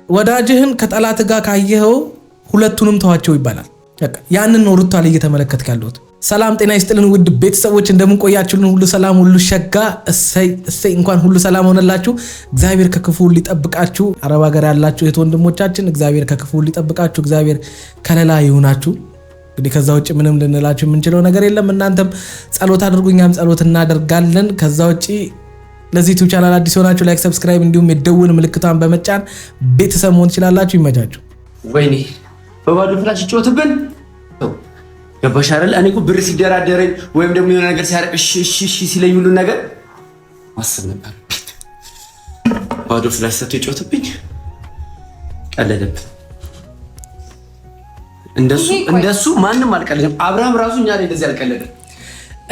ወዳጅህን ከጠላት ጋር ካየኸው ሁለቱንም ተዋቸው ይባላል። ያንን ነው ሩታ ላይ እየተመለከትክ ያለሁት። ሰላም ጤና ይስጥልን ውድ ቤተሰቦች እንደምን ቆያችሁልን? ሁሉ ሰላም ሁሉ ሸጋ እሰይ እንኳን ሁሉ ሰላም ሆነላችሁ። እግዚአብሔር ከክፉ ሁሉ ይጠብቃችሁ። አረብ ሀገር ያላችሁ እህት ወንድሞቻችን እግዚአብሔር ከክፉ ሁሉ ይጠብቃችሁ። እግዚአብሔር ከለላ ይሁናችሁ። እንግዲህ ከዛ ውጭ ምንም ልንላችሁ የምንችለው ነገር የለም። እናንተም ጸሎት አድርጉ፣ እኛም ጸሎት እናደርጋለን። ከዛ ውጭ ለዚህ ዩቲዩብ ቻናል አዲስ ሆናችሁ ላይክ፣ ሰብስክራይብ እንዲሁም የደውል ምልክቷን በመጫን ቤተሰብ መሆን ትችላላችሁ። ይመቻችሁ። ወይኔ በባዶ ፍላሽ ጮትብን ገባሽ አይደል? እኔ እኮ ብር ሲደራደረኝ ወይም ደግሞ የሆነ ነገር ሲያረቅ እሺ ሲለኝ ሁሉ ነገር ማሰብ ነበር። ባዶ ፍላሽ ሰጥቶ ጮትብኝ ቀለደብኝ። እንደሱ ማንም አልቀለደም። አብርሃም ራሱ እኛ ላይ እንደዚህ አልቀለደም።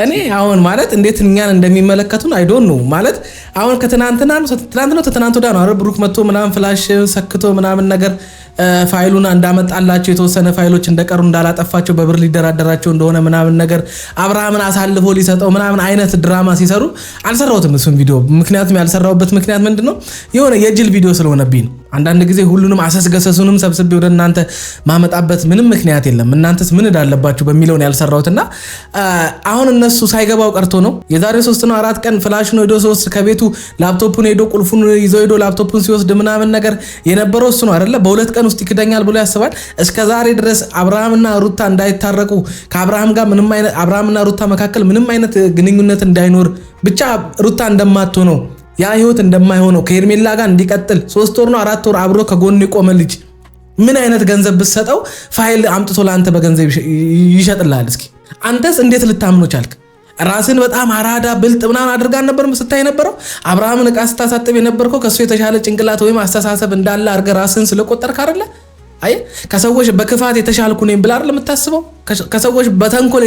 እኔ አሁን ማለት እንዴት እኛን እንደሚመለከቱን አይ ዶንት ኖ ማለት አሁን ከትናንትና ነው አረ ብሩክ መጥቶ ምናምን ፍላሽ ሰክቶ ምናምን ነገር ፋይሉን እንዳመጣላቸው የተወሰነ ፋይሎች እንደቀሩ እንዳላጠፋቸው በብር ሊደራደራቸው እንደሆነ ምናምን ነገር አብርሃምን አሳልፎ ሊሰጠው ምናምን አይነት ድራማ ሲሰሩ አልሰራሁትም እሱን ቪዲዮ። ምክንያቱም ያልሰራሁበት ምክንያት ምንድነው የሆነ የጅል ቪዲዮ ስለሆነብኝ። አንዳንድ ጊዜ ሁሉንም አሰስገሰሱንም ሰብስቤ ወደ እናንተ ማመጣበት ምንም ምክንያት የለም። እናንተስ ምን እንዳለባችሁ በሚለው ነው ያልሰራሁትና አሁን እነሱ ሳይገባው ቀርቶ ነው የዛሬ 3 ነው 4 ቀን ፍላሽን ሄዶ ሶስት ከቤቱ ላፕቶፑን ሄዶ ቁልፉን ይዞ ሄዶ ላፕቶፑን ሲወስድ ምናምን ነገር የነበረው እሱ ነው አይደለ? በሁለት ቀን ውስጥ ይክደኛል ብሎ ያስባል። እስከ ዛሬ ድረስ አብርሃምና ሩታ እንዳይታረቁ ከአብርሃም ጋር ምንም አይነት አብርሃምና ሩታ መካከል ምንም አይነት ግንኙነት እንዳይኖር ብቻ ሩታ እንደማትሆነው ያ ህይወት እንደማይሆነው ከሄርሜላ ጋር እንዲቀጥል 3 ወር ነው 4 ወር አብሮ ከጎን የቆመ ልጅ ምን አይነት ገንዘብ ብትሰጠው ፋይል አምጥቶ ለአንተ በገንዘብ ይሸጥልሃል? እስኪ አንተስ እንዴት ልታምኖ ቻልክ? ራስን በጣም አራዳ ብልጥ ምናምን አድርጋን ነበር ስታይ ነበረው። አብርሃምን ዕቃ ስታሳጥብ የነበርከው ከሱ የተሻለ ጭንቅላት ወይም አስተሳሰብ እንዳለ አድርገህ ራስን ስለቆጠርክ አይደለ? አይ ከሰዎች በክፋት የተሻልኩ ነኝ ብላ አይደል የምታስበው? ከሰዎች በተንኮል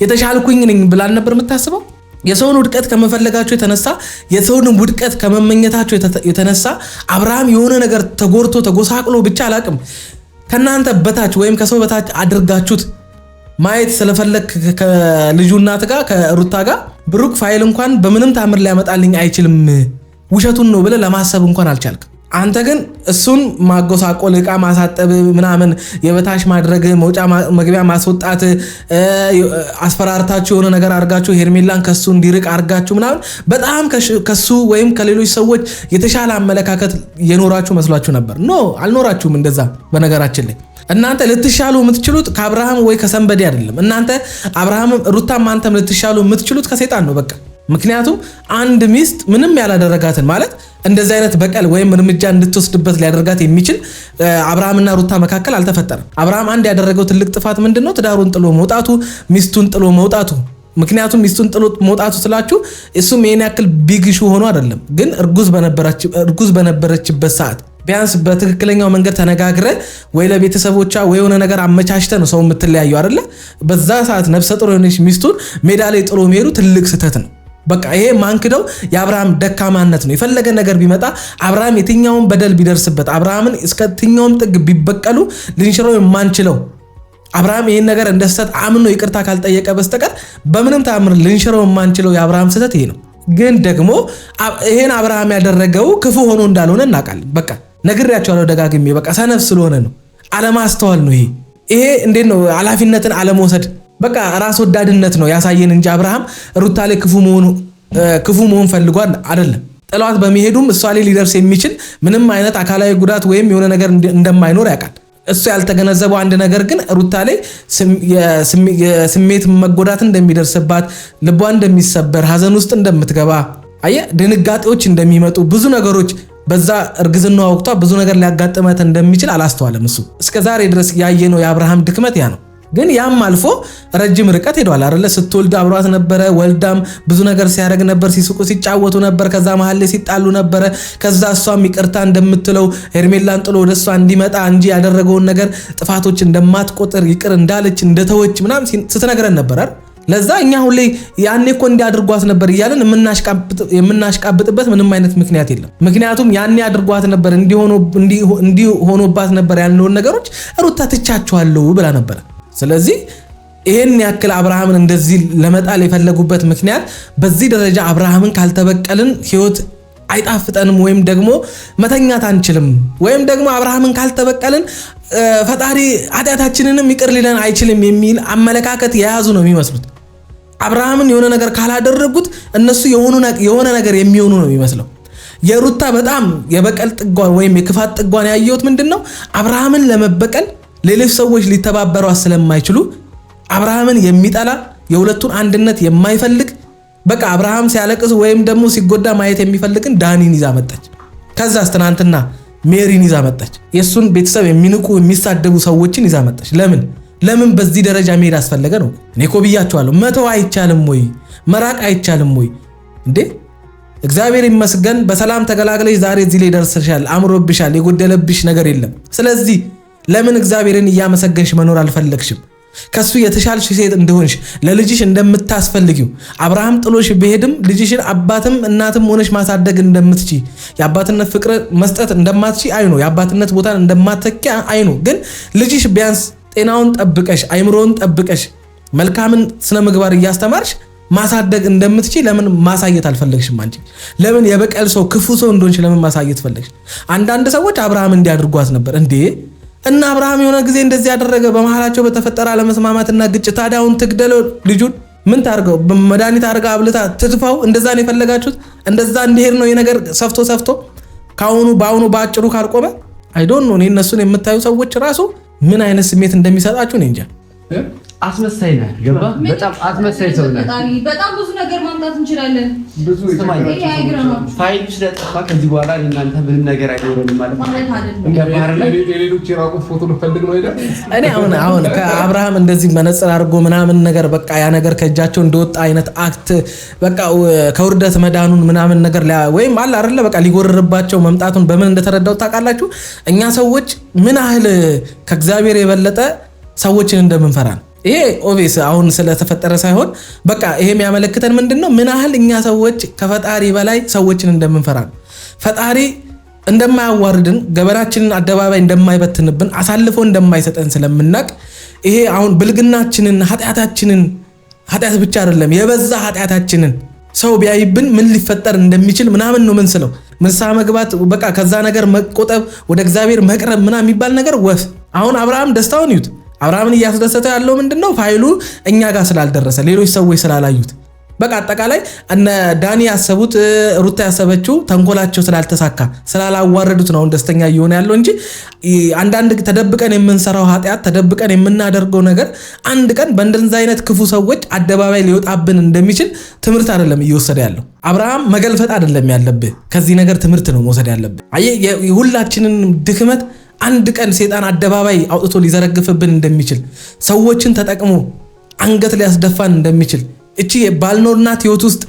የተሻልኩኝ ነኝ ብላ ነበር የምታስበው? የሰውን ውድቀት ከመፈለጋቸው የተነሳ የሰውን ውድቀት ከመመኘታቸው የተነሳ አብርሃም የሆነ ነገር ተጎርቶ ተጎሳቅሎ ብቻ አላቅም ከናንተ በታች ወይም ከሰው በታች አድርጋችሁት ማየት ስለፈለክ ከልጁ እናት ጋር ከሩታ ጋር ብሩክ ፋይል እንኳን በምንም ታምር ሊያመጣልኝ አይችልም ውሸቱን ነው ብለ ለማሰብ እንኳን አልቻልክ። አንተ ግን እሱን ማጎሳቆል ዕቃ ማሳጠብ ምናምን የበታች ማድረግ መውጫ መግቢያ ማስወጣት አስፈራርታችሁ የሆነ ነገር አርጋችሁ ሄርሜላን ከሱ እንዲርቅ አርጋችሁ ምናምን በጣም ከሱ ወይም ከሌሎች ሰዎች የተሻለ አመለካከት የኖራችሁ መስሏችሁ ነበር። ኖ አልኖራችሁም እንደዛ። በነገራችን ላይ እናንተ ልትሻሉ የምትችሉት ከአብርሃም ወይ ከሰንበዲ አይደለም። እናንተ አብርሃም ሩታም አንተም ልትሻሉ የምትችሉት ከሰይጣን ነው በቃ። ምክንያቱም አንድ ሚስት ምንም ያላደረጋትን ማለት እንደዚህ አይነት በቀል ወይም እርምጃ እንድትወስድበት ሊያደርጋት የሚችል አብርሃምና ሩታ መካከል አልተፈጠረም። አብርሃም አንድ ያደረገው ትልቅ ጥፋት ምንድነው? ትዳሩን ጥሎ መውጣቱ፣ ሚስቱን ጥሎ መውጣቱ። ምክንያቱም ሚስቱን ጥሎ መውጣቱ ስላችሁ እሱም የኔ ያክል ቢግ ሹ ሆኖ አይደለም፣ ግን እርጉዝ በነበረችበት ሰዓት ቢያንስ በትክክለኛው መንገድ ተነጋግረ ወይ ለቤተሰቦቿ ወይ የሆነ ነገር አመቻችተ ነው ሰው የምትለያዩ አይደለ? በዛ ሰዓት ነፍሰ ጡር የሆነች ሚስቱን ሜዳ ላይ ጥሎ መሄዱ ትልቅ ስህተት ነው። በቃ ይሄ ማንክደው የአብርሃም ደካማነት ነው። የፈለገ ነገር ቢመጣ አብርሃም የትኛውን በደል ቢደርስበት አብርሃምን እስከትኛውም ጥግ ቢበቀሉ ልንሽረው የማንችለው አብርሃም ይሄን ነገር እንደ ስህተት አምኖ ይቅርታ ካልጠየቀ በስተቀር በምንም ተአምር ልንሽረው የማንችለው የአብርሃም ስህተት ይሄ ነው። ግን ደግሞ ይሄን አብርሃም ያደረገው ክፉ ሆኖ እንዳልሆነ እናውቃለን። በቃ ነግሬያቸዋለሁ ደጋግሜ። በቃ ሰነፍ ስለሆነ ነው፣ አለማስተዋል ነው። ይሄ እንዴት ነው ኃላፊነትን አለመውሰድ በቃ ራስ ወዳድነት ነው ያሳየን እንጂ አብርሃም ሩታ ላይ ክፉ መሆን ፈልጓል አይደለም። ጥሏት በመሄዱም እሷ ላይ ሊደርስ የሚችል ምንም አይነት አካላዊ ጉዳት ወይም የሆነ ነገር እንደማይኖር ያውቃል። እሱ ያልተገነዘበው አንድ ነገር ግን ሩታ ላይ የስሜት መጎዳት እንደሚደርስባት፣ ልቧ እንደሚሰበር፣ ሀዘን ውስጥ እንደምትገባ ድንጋጤዎች እንደሚመጡ ብዙ ነገሮች በዛ እርግዝና ወቅቷ ብዙ ነገር ሊያጋጥማት እንደሚችል አላስተዋለም። እሱ እስከዛሬ ድረስ ያየነው የአብርሃም ድክመት ያ ነው። ግን ያም አልፎ ረጅም ርቀት ሄዷል አይደለ? ስትወልድ አብሯት ነበረ፣ ወልዳም ብዙ ነገር ሲያደርግ ነበር፣ ሲስቁ ሲጫወቱ ነበር። ከዛ መሀል ላይ ሲጣሉ ነበር። ከዛ እሷም ይቅርታ እንደምትለው ሄርሜላን ጥሎ ወደ እሷ እንዲመጣ እንጂ ያደረገውን ነገር ጥፋቶች እንደማትቆጥር ይቅር እንዳለች እንደተወች ምናምን ስትነግረን ነበር አይደል? ለዛ እኛ ሁሌ ያኔ እኮ እንዲያድርጓት ነበር እያለን የምናሽቃብጥበት ምንም አይነት ምክንያት የለም። ምክንያቱም ያኔ አድርጓት ነበር እንዲሆኖባት ነበር ያልነውን ነገሮች ሩታ ትቻቸዋለሁ ብላ ነበር። ስለዚህ ይሄን ያክል አብርሃምን እንደዚህ ለመጣል የፈለጉበት ምክንያት በዚህ ደረጃ አብርሃምን ካልተበቀልን ህይወት አይጣፍጠንም ወይም ደግሞ መተኛት አንችልም ወይም ደግሞ አብርሃምን ካልተበቀልን ፈጣሪ ኃጢአታችንንም ይቅር ሊለን አይችልም የሚል አመለካከት የያዙ ነው የሚመስሉት። አብርሃምን የሆነ ነገር ካላደረጉት እነሱ የሆነ ነገር የሚሆኑ ነው የሚመስለው። የሩታ በጣም የበቀል ጥጓን ወይም የክፋት ጥጓን ያየሁት ምንድነው አብርሃምን ለመበቀል ሌሎች ሰዎች ሊተባበሯት ስለማይችሉ አብርሃምን የሚጠላ የሁለቱን አንድነት የማይፈልግ በቃ አብርሃም ሲያለቅስ ወይም ደግሞ ሲጎዳ ማየት የሚፈልግን ዳኒን ይዛ መጣች። ከዛስ ትናንትና ሜሪን ይዛ መጣች። የሱን ቤተሰብ የሚንቁ የሚሳደቡ ሰዎችን ይዛ መጣች። ለምን በዚህ ደረጃ መሄድ አስፈለገ ነው? እኔ እኮ ብያችኋለሁ፣ መተው አይቻልም ወይ? መራቅ አይቻልም ወይ? እንዴ እግዚአብሔር ይመስገን በሰላም ተገላግለሽ ዛሬ እዚህ ላይ ደርሰሻል። አምሮብሻል። የጎደለብሽ ነገር የለም። ስለዚህ ለምን እግዚአብሔርን እያመሰገንሽ መኖር አልፈለግሽም? ከሱ የተሻልሽ ሴት እንደሆንሽ ለልጅሽ እንደምታስፈልጊው አብርሃም ጥሎሽ ቢሄድም ልጅሽን አባትም እናትም ሆነሽ ማሳደግ እንደምትቺ የአባትነት ፍቅር መስጠት እንደማትቺ አይኑ የአባትነት ቦታን እንደማትተኪ አይኑ ግን ልጅሽ ቢያንስ ጤናውን ጠብቀሽ አይምሮውን ጠብቀሽ መልካምን ስነ ምግባር እያስተማርሽ ማሳደግ እንደምትቺ ለምን ማሳየት አልፈለግሽም? አንቺ ለምን የበቀል ሰው ክፉ ሰው እንደሆንሽ ለምን ማሳየት ፈለግሽ? አንዳንድ ሰዎች አብርሃም እንዲያድርጓት ነበር እንዴ እና አብርሃም የሆነ ጊዜ እንደዚህ ያደረገ በመሃላቸው በተፈጠረ አለመስማማትና ግጭት ታዲያውን ትግደለው ልጁን ምን ታርገው በመድኃኒት አርጋ አብልታ ትጥፋው? እንደዛ ነው የፈለጋችሁት? እንደዛ እንዲሄድ ነው የነገር ሰፍቶ በአሁኑ በአጭሩ ካልቆመ አይ ዶንት ኖ። እነሱን የምታዩ ሰዎች ራሱ ምን አይነት ስሜት እንደሚሰጣችሁ እኔ እንጃ። አስመሳይ ነህ ገባ? በጣም አስመሳይ ሰው ነህ። በጣም ብዙ ነገር ማምጣት እንችላለን። ፋይል ስለጠፋ ከዚህ በኋላ እናንተ ምንም ነገር አይኖርም ማለት ሌሎች የራቁት ፎቶ ልፈልግ ነው አይደል? እኔ አሁን ከአብርሃም እንደዚህ መነጽር አድርጎ ምናምን ነገር በቃ ያ ነገር ከእጃቸው እንደወጣ አይነት አክት በቃ ከውርደት መዳኑን ምናምን ነገር ወይም አለ አይደለ በቃ ሊጎርርባቸው መምጣቱን በምን እንደተረዳው ታውቃላችሁ? እኛ ሰዎች ምን ያህል ከእግዚአብሔር የበለጠ ሰዎችን እንደምንፈራ ነው። ይሄ ኦቪየስ አሁን ስለተፈጠረ ሳይሆን በቃ ይሄ የሚያመለክተን ምንድነው ምን ያህል እኛ ሰዎች ከፈጣሪ በላይ ሰዎችን እንደምንፈራ ነው። ፈጣሪ እንደማያዋርድን ገበናችንን አደባባይ እንደማይበትንብን አሳልፎ እንደማይሰጠን ስለምናቅ ይሄ አሁን ብልግናችንን ኃጢአት ብቻ አይደለም የበዛ ኃጢአታችንን ሰው ቢያይብን ምን ሊፈጠር እንደሚችል ምናምን ነው ምንስለው ንስሐ መግባት በቃ ከዛ ነገር መቆጠብ ወደ እግዚአብሔር መቅረብ ምናምን የሚባል ነገር ወፍ አሁን አብርሃም ደስታውን ይዩት። አብርሃምን እያስደሰተ ያለው ምንድነው ፋይሉ እኛ ጋር ስላልደረሰ ሌሎች ሰዎች ስላላዩት በቃ አጠቃላይ እነ ዳኒ ያሰቡት ሩታ ያሰበችው ተንኮላቸው ስላልተሳካ ስላላዋረዱት ነው ደስተኛ እየሆነ ያለው እንጂ አንዳንድ ተደብቀን የምንሰራው ኃጢአት ተደብቀን የምናደርገው ነገር አንድ ቀን በእንደዛ አይነት ክፉ ሰዎች አደባባይ ሊወጣብን እንደሚችል ትምህርት አይደለም እየወሰደ ያለው። አብርሃም መገልፈጥ አይደለም ያለብህ ከዚህ ነገር ትምህርት ነው መውሰድ ያለብህ። ሁላችንን ድክመት አንድ ቀን ሰይጣን አደባባይ አውጥቶ ሊዘረግፍብን እንደሚችል ሰዎችን ተጠቅሞ አንገት ሊያስደፋን እንደሚችል እቺ ባልኖርናት ህይወት ውስጥ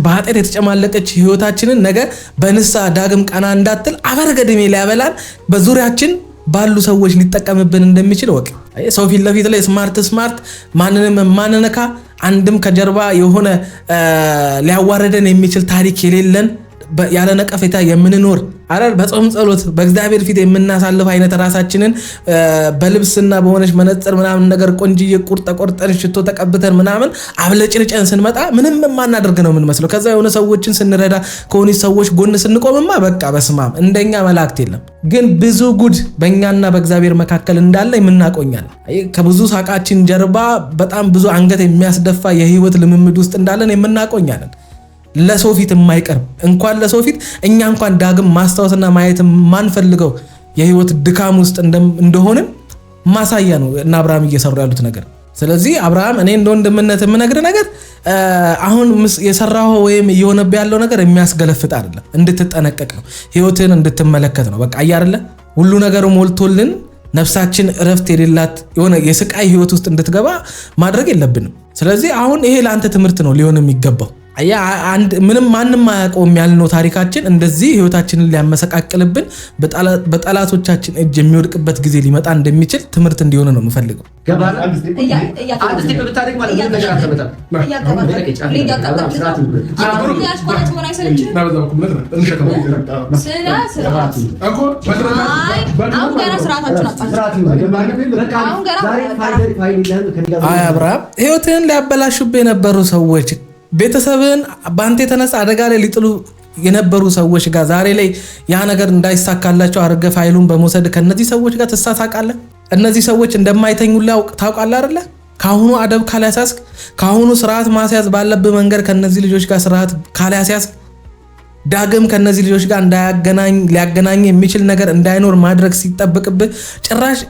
በኃጢአት የተጨማለቀች ህይወታችንን ነገ በንስሐ ዳግም ቀና እንዳትል አበርገድሜ ሊያበላን በዙሪያችን ባሉ ሰዎች ሊጠቀምብን እንደሚችል ወቅ ሰው ፊት ለፊት ላይ ስማርት ማንንም ማንነካ አንድም ከጀርባ የሆነ ሊያዋረደን የሚችል ታሪክ የሌለን ያለ ነቀፌታ የምንኖር አራር በጾም ጸሎት በእግዚአብሔር ፊት የምናሳልፍ አይነት ራሳችንን በልብስና በሆነች መነጽር ምናምን ነገር ቆንጂዬ ቁርጠን ሽቶ ተቀብተን ምናምን አብለጭልጨን ስንመጣ ምንም ማናደርግ ነው ምን መስለው። ከዛ የሆነ ሰዎችን ስንረዳ ከሆነ ሰዎች ጎን ስንቆምማ በቃ በስማም እንደኛ መላእክት የለም። ግን ብዙ ጉድ በእኛና በእግዚአብሔር መካከል እንዳለ የምናቆኛል። ከብዙ ሳቃችን ጀርባ በጣም ብዙ አንገት የሚያስደፋ የህይወት ልምምድ ውስጥ እንዳለን የምናቆኛለን። ለሰው ፊት የማይቀርብ እንኳን ለሰው ፊት እኛ እንኳን ዳግም ማስታወስና ማየት ማንፈልገው የህይወት ድካም ውስጥ እንደሆነን ማሳያ ነው እና አብርሃም እየሰሩ ያሉት ነገር። ስለዚህ አብርሃም እኔ እንደወንድምነት የምነግር ነገር አሁን የሰራው ወይም እየሆነብህ ያለው ነገር የሚያስገለፍጥ አይደለም፣ እንድትጠነቀቅ ነው፣ ህይወትን እንድትመለከት ነው። በቃ አይደለ ሁሉ ነገር ሞልቶልን ነፍሳችን እረፍት የሌላት የሆነ የስቃይ ህይወት ውስጥ እንድትገባ ማድረግ የለብንም። ስለዚህ አሁን ይሄ ለአንተ ትምህርት ነው ሊሆን የሚገባው። ምንም ማንም አያውቀውም ያልነው ታሪካችን እንደዚህ ህይወታችንን ሊያመሰቃቅልብን በጠላቶቻችን እጅ የሚወድቅበት ጊዜ ሊመጣ እንደሚችል ትምህርት እንዲሆን ነው የምፈልገው። አብርሃም ህይወትን ሊያበላሹብህ የነበሩ ሰዎች ቤተሰብን በአንተ የተነሳ አደጋ ላይ ሊጥሉ የነበሩ ሰዎች ጋር ዛሬ ላይ ያ ነገር እንዳይሳካላቸው አድርገህ ፋይሉን በመውሰድ ከነዚህ ሰዎች ጋር ትሳሳቃለህ። እነዚህ ሰዎች እንደማይተኙልህ ታውቃለህ አይደለ? ካሁኑ አደብ ካላያስያዝክ፣ ካሁኑ ስርዓት ማስያዝ ባለብህ መንገድ ከነዚህ ልጆች ጋር ስርዓት ካላያስያዝክ ዳግም ከነዚህ ልጆች ጋር ሊያገናኝ የሚችል ነገር እንዳይኖር ማድረግ ሲጠብቅብህ ጭራሽ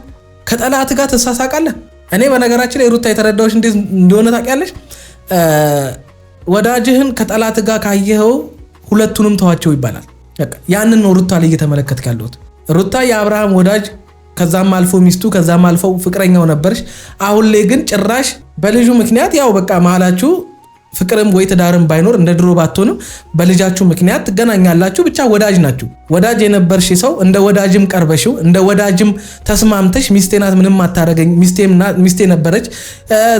ከጠላት ጋር ትሳሳቃለህ። እኔ በነገራችን ላይ ሩታ የተረዳዎች እንዴት እንደሆነ ታውቂያለሽ? ወዳጅህን ከጠላት ጋር ካየኸው ሁለቱንም ተዋቸው ይባላል። ያንን ነው ሩታ ላይ እየተመለከትክ ያለሁት። ሩታ የአብርሃም ወዳጅ ከዛም አልፎ ሚስቱ ከዛም አልፎ ፍቅረኛው ነበርሽ። አሁን ላይ ግን ጭራሽ በልጁ ምክንያት ያው በቃ መሀላችሁ ፍቅርም ወይ ትዳርም ባይኖር እንደ ድሮ ባትሆንም በልጃችሁ ምክንያት ትገናኛላችሁ። ብቻ ወዳጅ ናችሁ። ወዳጅ የነበርሽ ሰው እንደ ወዳጅም ቀርበሽው እንደ ወዳጅም ተስማምተሽ ሚስቴ ናት ምንም አታረገኝ ሚስቴ ነበረች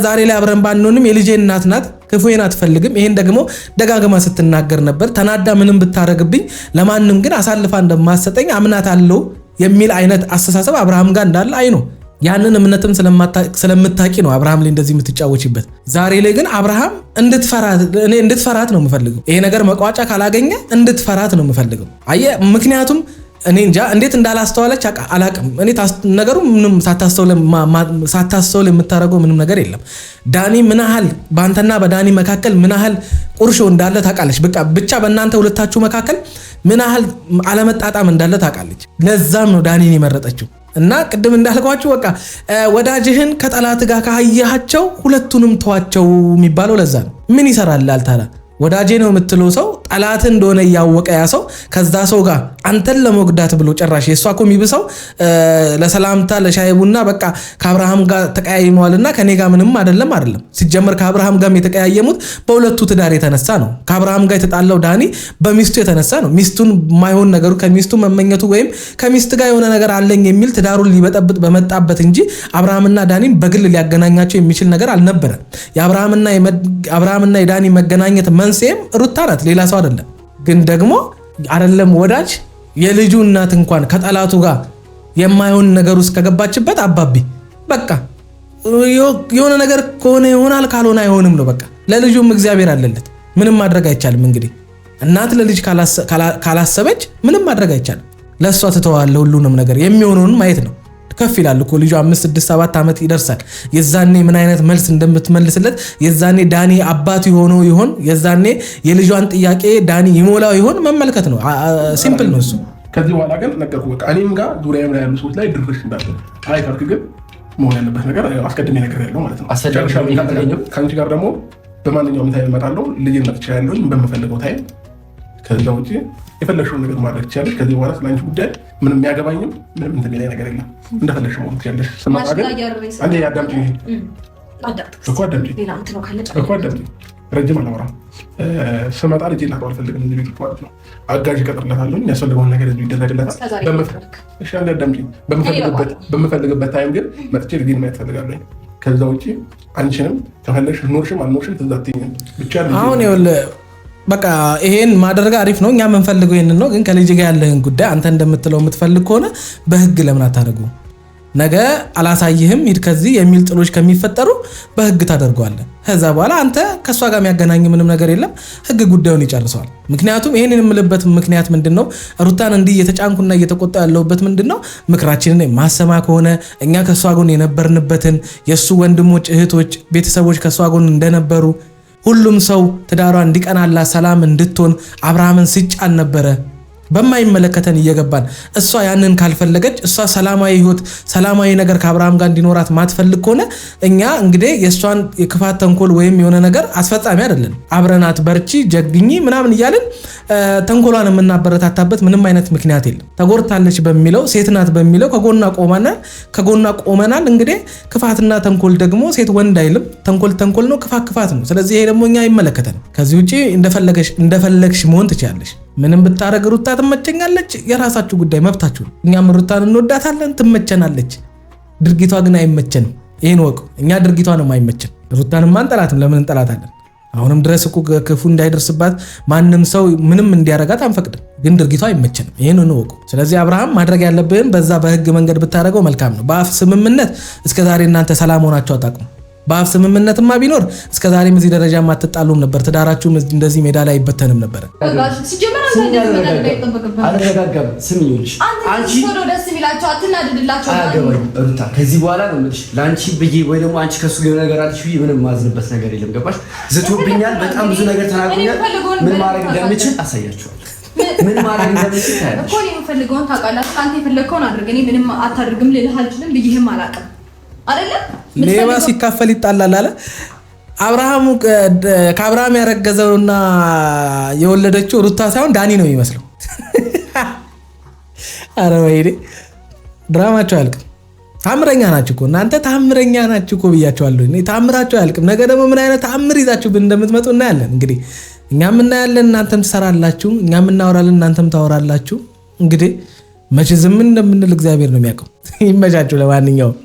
ዛሬ ላይ አብረን ባንሆንም የልጄ እናት ናት ክፉዬን አትፈልግም። ይሄን ደግሞ ደጋግማ ስትናገር ነበር። ተናዳ ምንም ብታረግብኝ ለማንም ግን አሳልፋ እንደማሰጠኝ አምናታለሁ የሚል አይነት አስተሳሰብ አብርሃም ጋር እንዳለ አይ ነው። ያንን እምነትም ስለምታቂ ነው አብርሃም ላይ እንደዚህ የምትጫወችበት። ዛሬ ላይ ግን አብርሃም እንድትፈራት ነው የምፈልገው። ይሄ ነገር መቋጫ ካላገኘ እንድትፈራት ነው የምፈልገው። አየህ፣ ምክንያቱም እኔ እንጃ እንዴት እንዳላስተዋለች አላቅም። እኔ ነገሩ ምንም ሳታስተውል የምታደርገው ምንም ነገር የለም። ዳኒ ምን ያህል በአንተና በዳኒ መካከል ምን ያህል ቁርሾ እንዳለ ታውቃለች። ብቻ በእናንተ ሁለታችሁ መካከል ምን ያህል አለመጣጣም እንዳለ ታውቃለች። ለዛም ነው ዳኒን የመረጠችው። እና ቅድም እንዳልኳችሁ በቃ ወዳጅህን ከጠላት ጋር ካያቸው ሁለቱንም ተዋቸው የሚባለው ለዛ ነው። ምን ይሰራል አልታላ ወዳጄ ነው የምትለው ሰው ጠላት እንደሆነ እያወቀ ያ ሰው ከዛ ሰው ጋር አንተን ለመጉዳት ብሎ ጭራሽ የሷ እኮ የሚብሰው ለሰላምታ ለሻይ ቡና በቃ ከአብርሃም ጋር ተቀያይመዋልና ከኔ ጋር ምንም አይደለም። ሲጀመር ከአብርሃም ጋር የተቀያየሙት በሁለቱ ትዳር የተነሳ ነው። ከአብርሃም ጋር የተጣላው ዳኒ በሚስቱ የተነሳ ነው። ሚስቱን ማይሆን ነገሩ ከሚስቱ መመኘቱ ወይም ከሚስት ጋር የሆነ ነገር አለኝ የሚል ትዳሩን ሊበጠብጥ በመጣበት እንጂ አብርሃምና ዳኒን በግል ሊያገናኛቸው የሚችል ነገር አልነበረ። የአብርሃምና የዳኒ መገናኘት መንስኤም ሩታ ናት፣ ሌላ ሰው አይደለም። ግን ደግሞ አይደለም ወዳጅ የልጁ እናት እንኳን ከጠላቱ ጋር የማይሆን ነገር ውስጥ ከገባችበት አባቢ በቃ የሆነ ነገር ከሆነ ይሆናል፣ ካልሆነ አይሆንም ነው በቃ። ለልጁም እግዚአብሔር አለለት፣ ምንም ማድረግ አይቻልም። እንግዲህ እናት ለልጅ ካላሰበች ምንም ማድረግ አይቻልም። ለሷ ትተዋለህ ሁሉንም ነገር፣ የሚሆነውን ማየት ነው። ከፍ ይላል እኮ ልጁ 5 6 7 ዓመት ይደርሳል። የዛኔ ምን አይነት መልስ እንደምትመልስለት፣ የዛኔ ዳኒ አባቱ ሆኖ ይሆን፣ የዛኔ የልጇን ጥያቄ ዳኒ ይሞላው ይሆን መመልከት ነው። ሲምፕል ነው እሱ። ከዚህ በኋላ ግን ነገርኩህ በቃ እኔም ጋር ዙሪያዬ ላይ ያሉ ሰዎች ላይ ድርሽ እንዳለ አይ ካልክ ግን መሆን ያለበት ነገር አስቀድሜ ነገር ያለው ማለት ነው። ከአንቺ ጋር ደግሞ በማንኛውም ታይም እመጣለሁ። ልጅን መጥቻ ያለሁኝ በምፈልገው ታይም። ከዛ ውጭ የፈለግሽውን ነገር ማድረግ ትችያለሽ። ከዚህ በኋላ ስለ አንቺ ጉዳይ ምንም የሚያገባኝም ምንም እንትን ላይ ነገር የለም። እንደፈለግሽ መሆን ትችያለሽ። ስመጣ ግን አንዴ አዳምጪኝ እኮ አዳምጪኝ። ረጅም አላወራም። ስመጣ ልጅ ላቀው አልፈልግም። እዚህ ቤት ማለት ነው አጋዥ እቀጥርለታለሁ። የሚያስፈልገውን ነገር እዚህ ይደረግለታል። እሺ አንዴ አዳምጪኝ። በምፈልግበት ታይም ግን መጥቼ ልጅን ማየት እፈልጋለሁ። ከዛ ውጭ አንቺንም ከፈለግሽ ኖርሽም አልኖርሽም ትዝ አትይኝም ብቻ አሁን ይኸውልህ በቃ ይሄን ማድረግ አሪፍ ነው። እኛ የምንፈልገው ይሄንን ነው። ግን ከልጅ ጋር ያለህን ጉዳይ አንተ እንደምትለው የምትፈልግ ከሆነ በህግ ለምን አታደርጉ? ነገ አላሳይህም ሂድ ከዚህ የሚል ጥሎች ከሚፈጠሩ በህግ ታደርገዋለህ። ከዛ በኋላ አንተ ከሷ ጋር የሚያገናኝ ምንም ነገር የለም። ህግ ጉዳዩን ይጨርሰዋል። ምክንያቱም ይሄንን የምልበት ምክንያት ምንድነው? ሩታን እንዲህ እየተጫንኩና እየተቆጣ ያለውበት ምንድነው? ምክራችንን ማሰማ ከሆነ እኛ ከሷ ጎን የነበርንበትን የሱ ወንድሞች፣ እህቶች፣ ቤተሰቦች ከሷ ጎን እንደነበሩ ሁሉም ሰው ትዳሯ እንዲቀናላት ሰላም እንድትሆን አብርሃምን ሲጫን ነበረ በማይመለከተን እየገባን። እሷ ያንን ካልፈለገች እሷ ሰላማዊ ህይወት ሰላማዊ ነገር ከአብርሃም ጋር እንዲኖራት ማትፈልግ ከሆነ እኛ እንግዲህ የእሷን የክፋት ተንኮል ወይም የሆነ ነገር አስፈጻሚ አይደለን። አብረናት በርቺ ጀግኝ ምናምን እያልን ተንኮሏን የምናበረታታበት ምንም አይነት ምክንያት የለም። ተጎድታለች በሚለው ሴት ናት በሚለው ከጎኗ ቆመናል። እንግዲህ ክፋትና ተንኮል ደግሞ ሴት ወንድ አይልም። ተንኮል ነው፣ ክፋት ነው። ስለዚህ ይሄ ደግሞ እኛ አይመለከተንም። ከዚህ ውጪ እንደፈለግሽ መሆን ትችላለሽ። ምንም ብታረግ ሩታ ትመቸኛለች፣ የራሳችሁ ጉዳይ መብታችሁ ነው። እኛም ሩታን እንወዳታለን፣ ትመቸናለች። ድርጊቷ ግን አይመቸንም። ይሄን ወቁ። እኛ ድርጊቷንም አይመቸን። ሩታንም አንጠላትም። ለምን እንጠላታለን? አሁንም ድረስ እኮ ክፉ እንዳይደርስባት ማንም ሰው ምንም እንዲያረጋት አንፈቅድም። ግን ድርጊቷ አይመቸንም። ይሄን እንወቁ። ስለዚህ አብርሃም ማድረግ ያለብህን በዛ በህግ መንገድ ብታረገው መልካም ነው። በአፍ ስምምነት እስከዛሬ እናንተ ሰላም ሆናችሁ አታውቁም። በአፍ ስምምነትማ ቢኖር እስከዛሬም እዚህ ደረጃ ማትጣሉም ነበር። ትዳራችሁም እንደዚህ ሜዳ ላይ አይበተንም ነበር። ከዚህ በኋላ ነው የምልሽ ለአንቺ ብዬ ወይ ደግሞ አንቺ ከሱ የሆነ ነገር አልሽ ብዬ ምንም ማዝንበት ነገር የለም። ገባሽ? ዝቶብኛል፣ በጣም ብዙ ነገር ተናግሮኛል። ምን ማድረግ እንደምችል አሳያችኋለሁ። ምን ማድረግ እንደምችል ታያለሽ እኮ። እኔ የምፈልገውን ታውቃላችሁ። አንተ የፈለግከውን አድርግ፣ እኔ ምንም አታድርግም ልልህ አልችልም ብዬህም አላውቅም አይደለም። ሌባ ሲካፈል ይጣላል አለ አብርሃም። ከአብርሃም ያረገዘውና የወለደችው ሩታ ሳይሆን ዳኒ ነው የሚመስለው። አረ ወይኔ ድራማቸው አያልቅም። ታምረኛ ናችሁ እኮ እናንተ፣ ታምረኛ ናችሁ እኮ ብያቸዋለሁ። እኔ ታምራችሁ አያልቅም። ነገ ደግሞ ምን አይነት ታምር ይዛችሁ እንደምትመጡ እናያለን። እንግዲህ እኛም እናያለን፣ እናንተም ትሰራላችሁ። እኛም እናወራለን፣ እናንተም ታወራላችሁ። እንግዲህ መቼ ዝም እንደምንል እግዚአብሔር ነው የሚያውቀው። ይመቻችሁ። ለማንኛውም